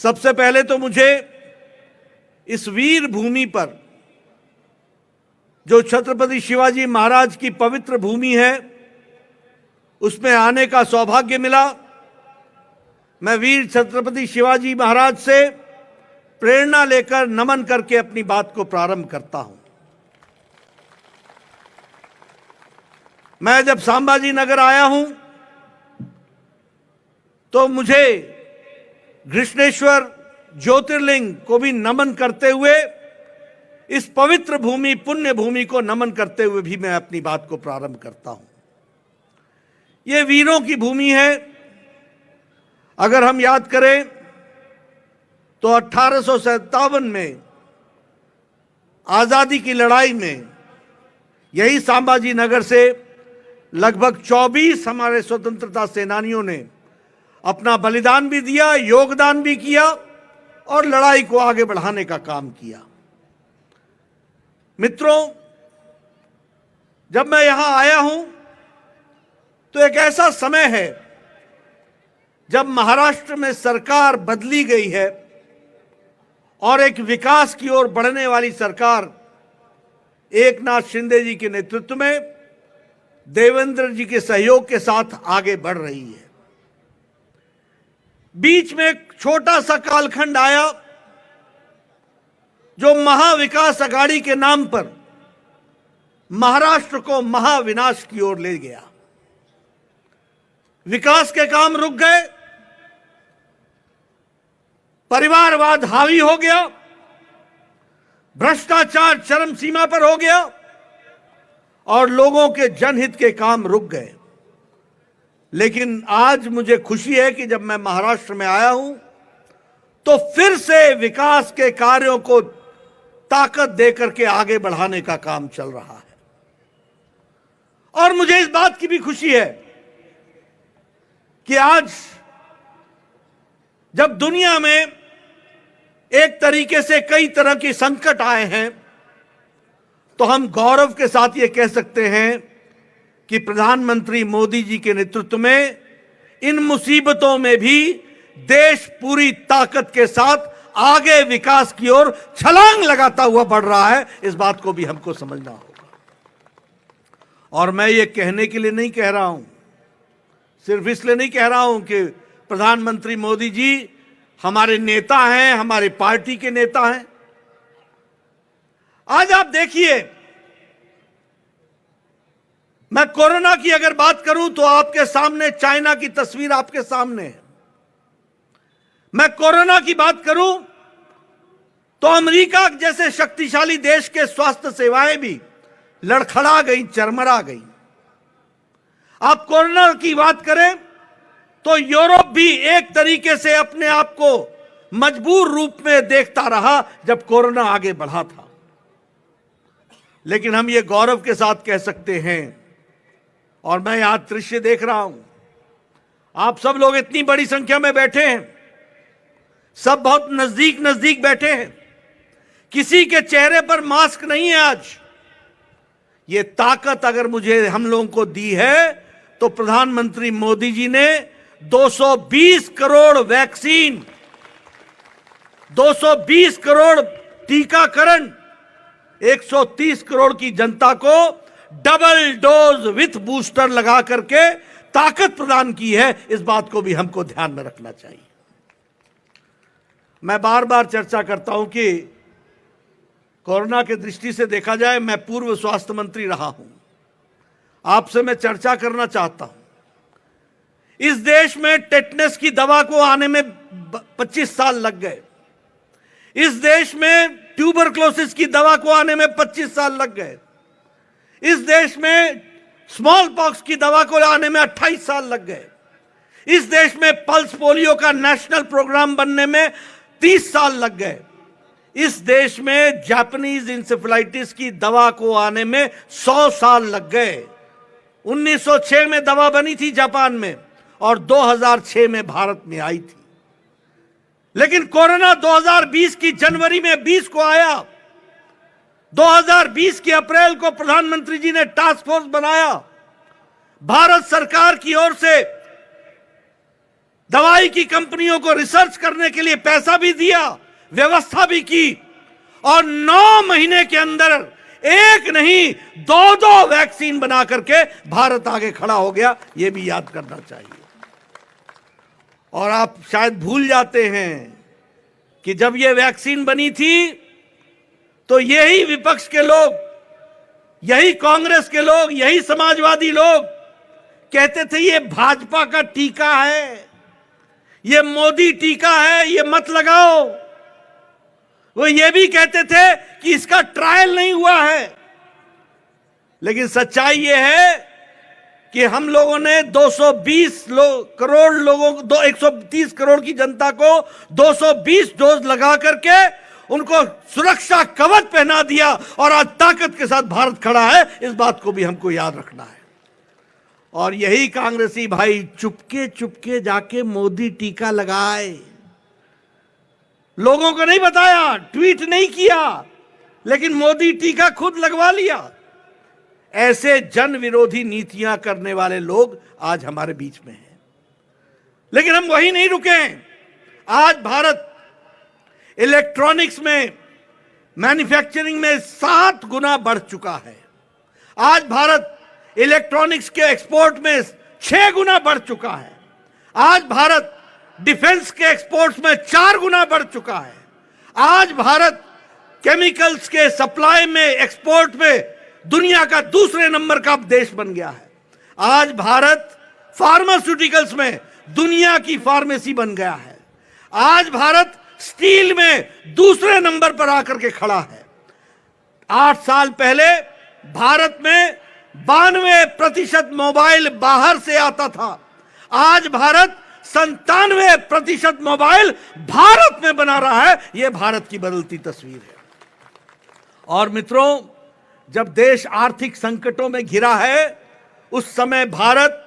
सबसे पहले तो मुझे इस वीर भूमि पर, जो छत्रपति शिवाजी महाराज की पवित्र भूमि है, उसमें आने का सौभाग्य मिला। मैं वीर छत्रपति शिवाजी महाराज से प्रेरणा लेकर नमन करके अपनी बात को प्रारंभ करता हूं। मैं जब संभाजी नगर आया हूं तो मुझे घृष्णेश्वर ज्योतिर्लिंग को भी नमन करते हुए, इस पवित्र भूमि, पुण्य भूमि को नमन करते हुए भी मैं अपनी बात को प्रारंभ करता हूं। ये वीरों की भूमि है। अगर हम याद करें तो 1857 में आजादी की लड़ाई में यही संभाजी नगर से लगभग 24 हमारे स्वतंत्रता सेनानियों ने अपना बलिदान भी दिया, योगदान भी किया और लड़ाई को आगे बढ़ाने का काम किया। मित्रों, जब मैं यहां आया हूं तो एक ऐसा समय है जब महाराष्ट्र में सरकार बदली गई है और एक विकास की ओर बढ़ने वाली सरकार एकनाथ शिंदे जी के नेतृत्व में, देवेंद्र जी के सहयोग के साथ आगे बढ़ रही है। बीच में एक छोटा सा कालखंड आया जो महाविकास अघाड़ी के नाम पर महाराष्ट्र को महाविनाश की ओर ले गया। विकास के काम रुक गए, परिवारवाद हावी हो गया, भ्रष्टाचार चरम सीमा पर हो गया और लोगों के जनहित के काम रुक गए। लेकिन आज मुझे खुशी है कि जब मैं महाराष्ट्र में आया हूं तो फिर से विकास के कार्यों को ताकत देकर के आगे बढ़ाने का काम चल रहा है। और मुझे इस बात की भी खुशी है कि आज जब दुनिया में एक तरीके से कई तरह के संकट आए हैं तो हम गौरव के साथ ये कह सकते हैं कि प्रधानमंत्री मोदी जी के नेतृत्व में इन मुसीबतों में भी देश पूरी ताकत के साथ आगे विकास की ओर छलांग लगाता हुआ बढ़ रहा है। इस बात को भी हमको समझना होगा। और मैं ये कहने के लिए नहीं कह रहा हूं, सिर्फ इसलिए नहीं कह रहा हूं कि प्रधानमंत्री मोदी जी हमारे नेता हैं, हमारे पार्टी के नेता हैं। आज आप देखिए, मैं कोरोना की अगर बात करूं तो आपके सामने चाइना की तस्वीर आपके सामने है। मैं कोरोना की बात करूं तो अमेरिका जैसे शक्तिशाली देश के स्वास्थ्य सेवाएं भी लड़खड़ा गई, चरमरा गई। आप कोरोना की बात करें तो यूरोप भी एक तरीके से अपने आप को मजबूर रूप में देखता रहा जब कोरोना आगे बढ़ा था। लेकिन हम ये गौरव के साथ कह सकते हैं, और मैं यहां दृश्य देख रहा हूं, आप सब लोग इतनी बड़ी संख्या में बैठे हैं, सब बहुत नजदीक नजदीक बैठे हैं, किसी के चेहरे पर मास्क नहीं है। आज ये ताकत अगर मुझे हम लोगों को दी है तो प्रधानमंत्री मोदी जी ने 220 करोड़ वैक्सीन, 220 करोड़ टीकाकरण, 130 करोड़ की जनता को डबल डोज विथ बूस्टर लगा करके ताकत प्रदान की है। इस बात को भी हमको ध्यान में रखना चाहिए। मैं बार बार चर्चा करता हूं कि कोरोना की दृष्टि से देखा जाए, मैं पूर्व स्वास्थ्य मंत्री रहा हूं। आपसे मैं चर्चा करना चाहता हूं, इस देश में टेटनस की दवा को आने में 25 साल लग गए। इस देश में ट्यूबरक्लोसिस की दवा को आने में 25 साल लग गए। इस देश में स्मॉल पॉक्स की दवा को आने में 28 साल लग गए। इस देश में पल्स पोलियो का नेशनल प्रोग्राम बनने में 30 साल लग गए। इस देश में जापानीज इंसेफेलाइटिस की दवा को आने में 100 साल लग गए। 1906 में दवा बनी थी जापान में और 2006 में भारत में आई थी। लेकिन कोरोना 2020 की जनवरी में 20 को आया। 2020 के अप्रैल को प्रधानमंत्री जी ने टास्क फोर्स बनाया। भारत सरकार की ओर से दवाई की कंपनियों को रिसर्च करने के लिए पैसा भी दिया, व्यवस्था भी की, और 9 महीने के अंदर एक नहीं 2 वैक्सीन बना करके भारत आगे खड़ा हो गया। यह भी याद करना चाहिए। और आप शायद भूल जाते हैं कि जब यह वैक्सीन बनी थी तो यही विपक्ष के लोग, यही कांग्रेस के लोग, यही समाजवादी लोग कहते थे ये भाजपा का टीका है, ये मोदी टीका है, ये मत लगाओ। वो ये भी कहते थे कि इसका ट्रायल नहीं हुआ है। लेकिन सच्चाई ये है कि हम लोगों ने 220 करोड़ लोगों को, 130 करोड़ की जनता को 220 डोज लगा करके उनको सुरक्षा कवच पहना दिया, और आज ताकत के साथ भारत खड़ा है। इस बात को भी हमको याद रखना है। और यही कांग्रेसी भाई चुपके चुपके जाके मोदी टीका लगाए, लोगों को नहीं बताया, ट्वीट नहीं किया, लेकिन मोदी टीका खुद लगवा लिया। ऐसे जन विरोधी नीतियां करने वाले लोग आज हमारे बीच में हैं। लेकिन हम वही नहीं रुके। आज भारत इलेक्ट्रॉनिक्स में, मैन्युफैक्चरिंग में 7 गुना बढ़ चुका है। आज भारत इलेक्ट्रॉनिक्स के एक्सपोर्ट में 6 गुना बढ़ चुका है। आज भारत डिफेंस के एक्सपोर्ट्स में 4 गुना बढ़ चुका है। आज भारत केमिकल्स के सप्लाई में, एक्सपोर्ट में दुनिया का दूसरे नंबर का देश बन गया है। आज भारत फार्मास्यूटिकल्स में दुनिया की फार्मेसी बन गया है। आज भारत स्टील में दूसरे नंबर पर आकर के खड़ा है। 8 साल पहले भारत में 92% मोबाइल बाहर से आता था। आज भारत 97% मोबाइल भारत में बना रहा है। यह भारत की बदलती तस्वीर है। और मित्रों, जब देश आर्थिक संकटों में घिरा है, उस समय भारत,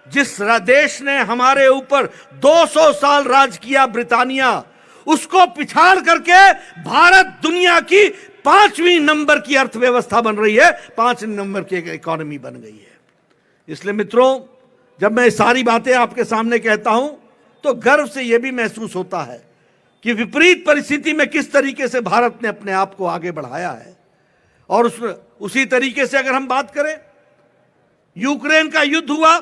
जिस देश ने हमारे ऊपर 200 साल राज किया, ब्रिटानिया, उसको पिछाड़ करके भारत दुनिया की 5वीं नंबर की अर्थव्यवस्था बन रही है, 5 नंबर की इकोनॉमी बन गई है। इसलिए मित्रों, जब मैं सारी बातें आपके सामने कहता हूं तो गर्व से यह भी महसूस होता है कि विपरीत परिस्थिति में किस तरीके से भारत ने अपने आप को आगे बढ़ाया है। और उसी तरीके से अगर हम बात करें, यूक्रेन का युद्ध हुआ,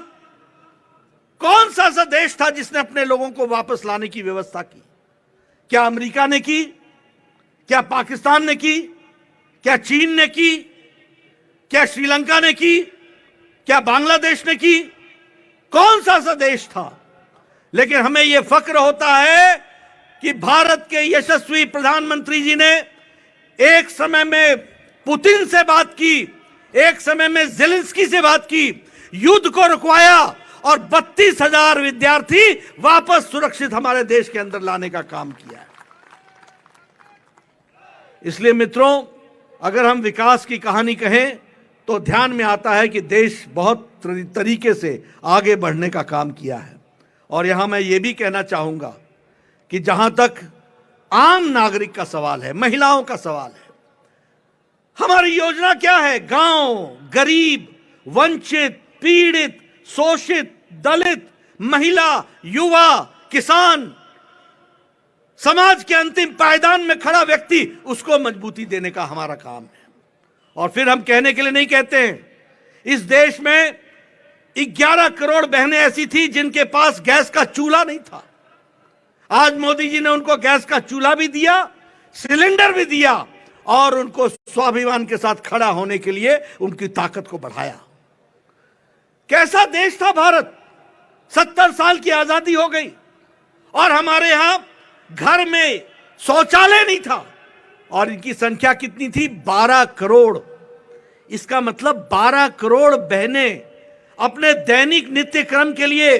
कौन सा ऐसा देश था जिसने अपने लोगों को वापस लाने की व्यवस्था की? क्या अमेरिका ने की? क्या पाकिस्तान ने की? क्या चीन ने की? क्या श्रीलंका ने की? क्या बांग्लादेश ने की? कौन सा ऐसा देश था? लेकिन हमें यह फक्र होता है कि भारत के यशस्वी प्रधानमंत्री जी ने एक समय में पुतिन से बात की, एक समय में ज़ेलेंस्की से बात की, युद्ध को रुकवाया और 32,000 विद्यार्थी वापस सुरक्षित हमारे देश के अंदर लाने का काम किया है। इसलिए मित्रों, अगर हम विकास की कहानी कहें तो ध्यान में आता है कि देश बहुत तरीके से आगे बढ़ने का काम किया है। और यहां मैं ये भी कहना चाहूंगा कि जहां तक आम नागरिक का सवाल है, महिलाओं का सवाल है, हमारी योजना क्या है? गांव, गरीब, वंचित, पीड़ित, शोषित, दलित, महिला, युवा, किसान, समाज के अंतिम पायदान में खड़ा व्यक्ति, उसको मजबूती देने का हमारा काम है। और फिर हम कहने के लिए नहीं कहते हैं, इस देश में 11 करोड़ बहनें ऐसी थी जिनके पास गैस का चूल्हा नहीं था। आज मोदी जी ने उनको गैस का चूल्हा भी दिया, सिलेंडर भी दिया, और उनको स्वाभिमान के साथ खड़ा होने के लिए उनकी ताकत को बढ़ाया। कैसा देश था भारत? 70 साल की आजादी हो गई और हमारे यहां घर में शौचालय नहीं था, और इनकी संख्या कितनी थी? 12 करोड़। इसका मतलब 12 करोड़ बहनें अपने दैनिक नित्य क्रम के लिए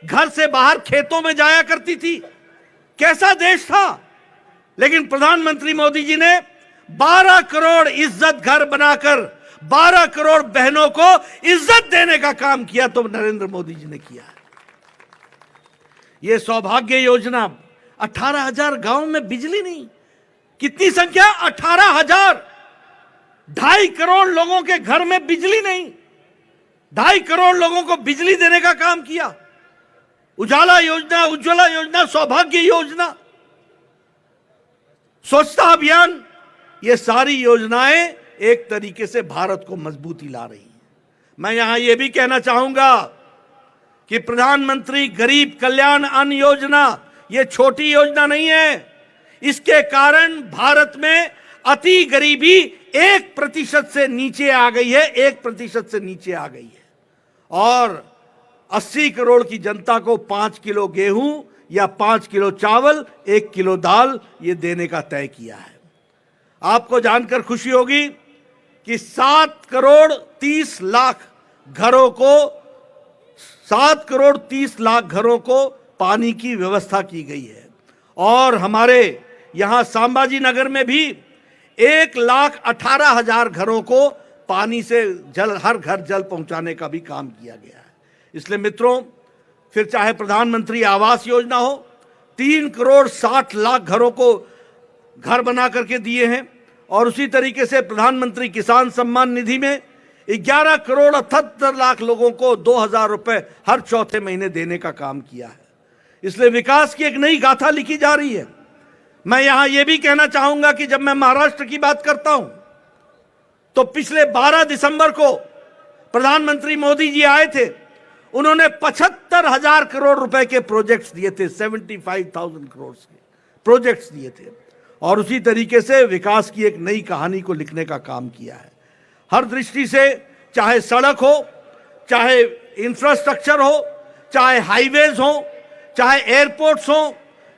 घर से बाहर खेतों में जाया करती थी। कैसा देश था? लेकिन प्रधानमंत्री मोदी जी ने 12 करोड़ इज्जत घर बनाकर 12 करोड़ बहनों को इज्जत देने का काम किया, तो नरेंद्र मोदी जी ने किया है। यह सौभाग्य योजना, 18,000 गांव में बिजली नहीं, कितनी संख्या? 18,000। 2.5 करोड़ लोगों के घर में बिजली नहीं, 2.5 करोड़ लोगों को बिजली देने का काम किया। उजाला योजना, उज्ज्वला योजना, सौभाग्य योजना, स्वच्छता अभियान, ये सारी योजनाएं एक तरीके से भारत को मजबूती ला रही हैं। मैं यहां यह भी कहना चाहूंगा कि प्रधानमंत्री गरीब कल्याण अन्न योजना ये छोटी योजना नहीं है। इसके कारण भारत में अति गरीबी 1% से नीचे आ गई है, 1% से नीचे आ गई है। और 80 करोड़ की जनता को 5 किलो गेहूं या 5 किलो चावल, 1 किलो दाल ये देने का तय किया है। आपको जानकर खुशी होगी कि 7 करोड़ 30 लाख घरों को 7 करोड़ 30 लाख घरों को पानी की व्यवस्था की गई है। और हमारे यहां संभाजी नगर में भी 1,18,000 घरों को पानी से जल, हर घर जल पहुंचाने का भी काम किया गया है। इसलिए मित्रों, फिर चाहे प्रधानमंत्री आवास योजना हो, 3 करोड़ 60 लाख घरों को घर बना करके दिए हैं। और उसी तरीके से प्रधानमंत्री किसान सम्मान निधि में 11 करोड़ 78 लाख लोगों को 2,000 रुपए हर चौथे महीने देने का काम किया है। इसलिए विकास की एक नई गाथा लिखी जा रही है। मैं यहां यह भी कहना चाहूंगा कि जब मैं महाराष्ट्र की बात करता हूं तो पिछले 12 दिसंबर को प्रधानमंत्री मोदी जी आए थे। उन्होंने 75,000 करोड़ रुपए के प्रोजेक्ट्स दिए थे, 75,000 करोड़ के प्रोजेक्ट्स दिए थे। और उसी तरीके से विकास की एक नई कहानी को लिखने का काम किया है। हर दृष्टि से, चाहे सड़क हो, चाहे इंफ्रास्ट्रक्चर हो, चाहे हाईवेज हो, चाहे एयरपोर्ट्स हो,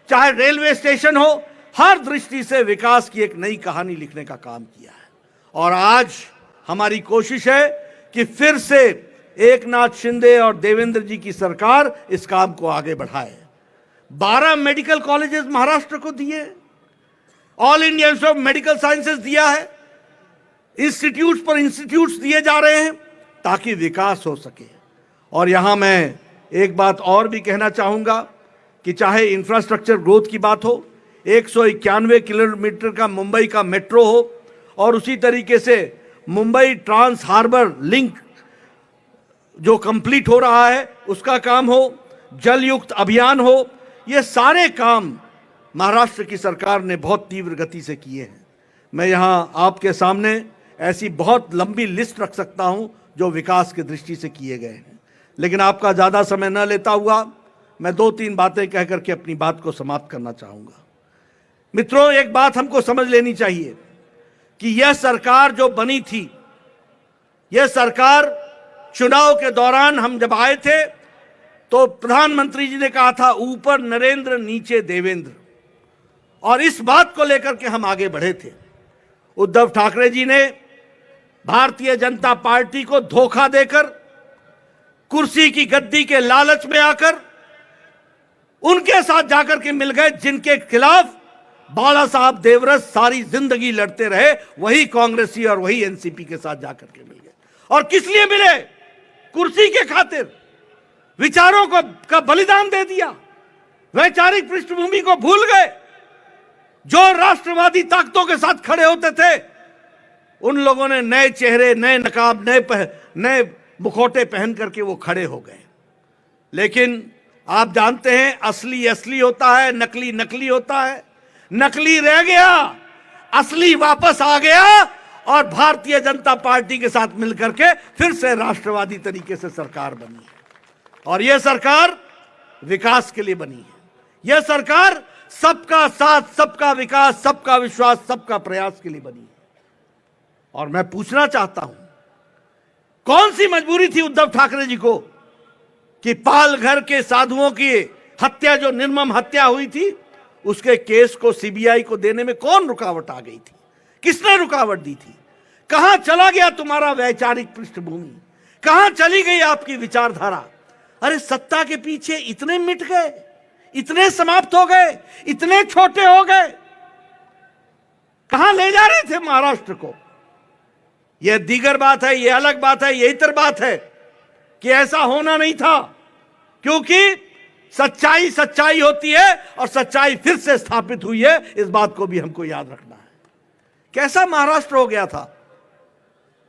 चाहे रेलवे स्टेशन हो, हर दृष्टि से विकास की एक नई कहानी लिखने का काम किया है। और आज हमारी कोशिश है कि फिर से एकनाथ शिंदे और देवेंद्र जी की सरकार इस काम को आगे बढ़ाए। 12 मेडिकल कॉलेजेस महाराष्ट्र को दिए, all India institute of medical sciences दिया है, इंस्टीट्यूट्स पर इंस्टीट्यूट्स दिए जा रहे हैं ताकि विकास हो सके। और यहां मैं एक बात और भी कहना चाहूंगा कि चाहे इंफ्रास्ट्रक्चर ग्रोथ की बात हो, 191 किलोमीटर का मुंबई का मेट्रो हो, और उसी तरीके से मुंबई ट्रांस हार्बर लिंक जो कंप्लीट हो रहा है उसका काम हो, जल युक्त अभियान हो, ये सारे काम महाराष्ट्र की सरकार ने बहुत तीव्र गति से किए हैं। मैं यहां आपके सामने ऐसी बहुत लंबी लिस्ट रख सकता हूं जो विकास की दृष्टि से किए गए हैं, लेकिन आपका ज़्यादा समय न लेता हुआ मैं 2-3 बातें कह करके अपनी बात को समाप्त करना चाहूँगा। मित्रों, एक बात हमको समझ लेनी चाहिए कि यह सरकार जो बनी थी, यह सरकार चुनाव के दौरान हम जब आए थे तो प्रधानमंत्री जी ने कहा था ऊपर नरेंद्र नीचे देवेंद्र, और इस बात को लेकर के हम आगे बढ़े थे। उद्धव ठाकरे जी ने भारतीय जनता पार्टी को धोखा देकर, कुर्सी की गद्दी के लालच में आकर उनके साथ जाकर के मिल गए जिनके खिलाफ बाला साहब देवरस सारी जिंदगी लड़ते रहे, वही कांग्रेसी और वही एनसीपी के साथ जाकर के मिल गए। और किस लिए मिले? कुर्सी के खातिर विचारों को का बलिदान दे दिया, वैचारिक पृष्ठभूमि को भूल गए। जो राष्ट्रवादी ताकतों के साथ खड़े होते थे उन लोगों ने नए चेहरे, नए नकाब, नए मुखौटे पहन करके वो खड़े हो गए। लेकिन आप जानते हैं असली असली होता है, नकली नकली होता है। नकली रह गया, असली वापस आ गया और भारतीय जनता पार्टी के साथ मिलकर के फिर से राष्ट्रवादी तरीके से सरकार बनी है। और यह सरकार विकास के लिए बनी है। यह सरकार सबका साथ, सबका विकास, सबका विश्वास, सबका प्रयास के लिए बनी है। और मैं पूछना चाहता हूं, कौन सी मजबूरी थी उद्धव ठाकरे जी को कि पालघर के साधुओं की हत्या, जो निर्मम हत्या हुई थी, उसके केस को सीबीआई को देने में कौन रुकावट आ गई थी? किसने रुकावट दी थी? कहां चला गया तुम्हारा वैचारिक पृष्ठभूमि? कहां चली गई आपकी विचारधारा? अरे सत्ता के पीछे इतने मिट गए, इतने समाप्त हो गए, इतने छोटे हो गए। कहां ले जा रहे थे महाराष्ट्र को? यह दीगर बात है, यह अलग बात है, यह इतर बात है कि ऐसा होना नहीं था, क्योंकि सच्चाई सच्चाई होती है और सच्चाई फिर से स्थापित हुई है। इस बात को भी हमको याद रखना है। कैसा महाराष्ट्र हो गया था?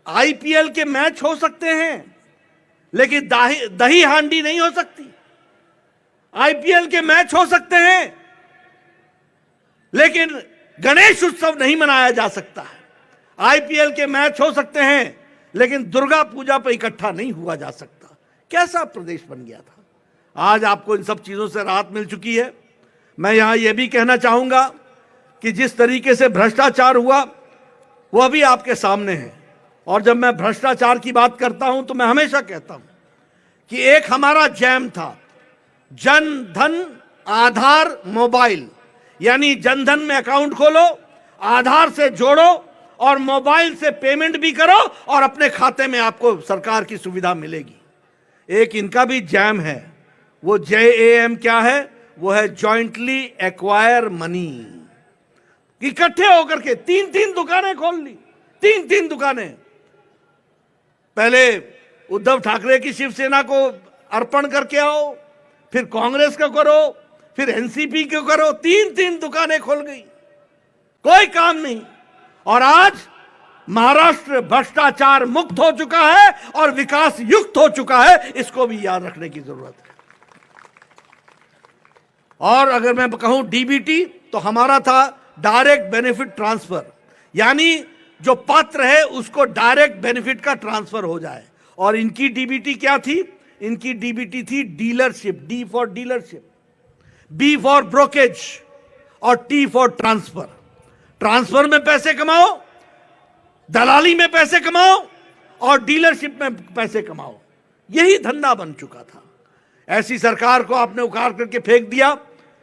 आईपीएल के मैच हो सकते हैं, लेकिन दही हांडी नहीं हो सकती। आईपीएल के मैच हो सकते हैं, लेकिन गणेश उत्सव नहीं मनाया जा सकता है। आईपीएल के मैच हो सकते हैं, लेकिन दुर्गा पूजा पर इकट्ठा नहीं हुआ जा सकता। कैसा प्रदेश बन गया था। आज आपको इन सब चीजों से राहत मिल चुकी है। मैं यहां यह भी कहना चाहूंगा कि जिस तरीके से भ्रष्टाचार हुआ वो अभी आपके सामने है। और जब मैं भ्रष्टाचार की बात करता हूं तो मैं हमेशा कहता हूं कि एक हमारा जैम था, जन धन आधार मोबाइल, यानी जनधन में अकाउंट खोलो, आधार से जोड़ो और मोबाइल से पेमेंट भी करो और अपने खाते में आपको सरकार की सुविधा मिलेगी। एक इनका भी जैम है, वो JAM क्या है? वो है जॉइंटली एक्वायर मनी। इकट्ठे होकर के 3-3 दुकानें खोल ली, 3-3 दुकानें। पहले उद्धव ठाकरे की शिवसेना को अर्पण करके आओ, फिर कांग्रेस को करो, फिर एनसीपी को करो, 3-3 दुकानें खोल गई, कोई काम नहीं। और आज महाराष्ट्र भ्रष्टाचार मुक्त हो चुका है और विकास युक्त हो चुका है, इसको भी याद रखने की जरूरत है। और अगर मैं कहूं डीबीटी, तो हमारा था डायरेक्ट बेनिफिट ट्रांसफर, यानी जो पात्र है उसको डायरेक्ट बेनिफिट का ट्रांसफर हो जाए। और इनकी डीबीटी क्या थी? इनकी डीबीटी थी dealership, D for dealership, B for brokerage और टी फॉर ट्रांसफर। ट्रांसफर में पैसे कमाओ, दलाली में पैसे कमाओ और डीलरशिप में पैसे कमाओ, यही धंधा बन चुका था। ऐसी सरकार को आपने उखाड़ करके फेंक दिया।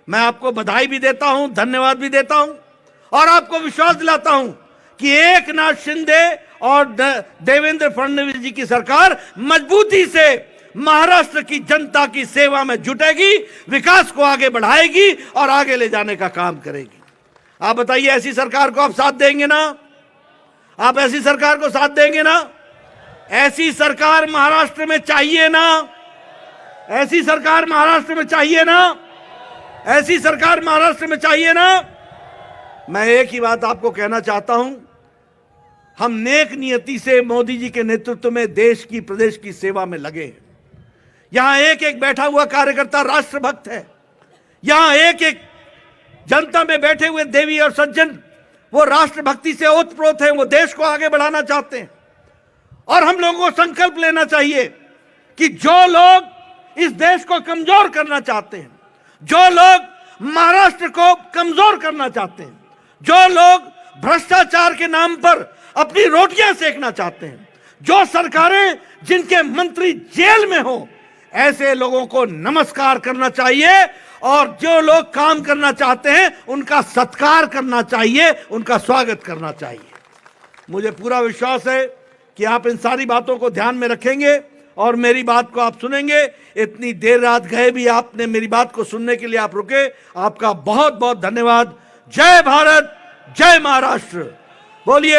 मैं आपको बधाई भी देता हूं, धन्यवाद भी देता हूं और आपको विश्वास दिलाता हूं कि एकनाथ शिंदे और देवेंद्र फडणवीस जी की सरकार मजबूती से महाराष्ट्र की जनता की सेवा में जुटेगी, विकास को आगे बढ़ाएगी और आगे ले जाने का काम करेगी। आप बताइए, ऐसी सरकार को आप साथ देंगे ना? आप ऐसी सरकार को साथ देंगे ना? ऐसी सरकार महाराष्ट्र में चाहिए ना? ऐसी सरकार महाराष्ट्र में चाहिए ना? ऐसी सरकार महाराष्ट्र में चाहिए ना? मैं एक ही बात आपको कहना चाहता हूं, हम नेक नियति से मोदी जी के नेतृत्व में देश की, प्रदेश की सेवा में लगे हैं। यहां एक एक बैठा हुआ कार्यकर्ता राष्ट्रभक्त है। यहां एक एक जनता में बैठे हुए देवी और सज्जन वो राष्ट्रभक्ति से ओतप्रोत हैं, वो देश को आगे बढ़ाना चाहते हैं। और हम लोगों को संकल्प लेना चाहिए कि जो लोग इस देश को कमजोर करना चाहते हैं, जो लोग महाराष्ट्र को कमजोर करना चाहते हैं, जो लोग भ्रष्टाचार के नाम पर अपनी रोटियां सेकना चाहते हैं, जो सरकारें जिनके मंत्री जेल में हो, ऐसे लोगों को नमस्कार करना चाहिए और जो लोग काम करना चाहते हैं उनका सत्कार करना चाहिए, उनका स्वागत करना चाहिए। मुझे पूरा विश्वास है कि आप इन सारी बातों को ध्यान में रखेंगे और मेरी बात को आप सुनेंगे। इतनी देर रात गए भी आपने मेरी बात को सुनने के लिए आप रुके, आपका बहुत बहुत धन्यवाद। जय भारत, जय महाराष्ट्र। बोलिए।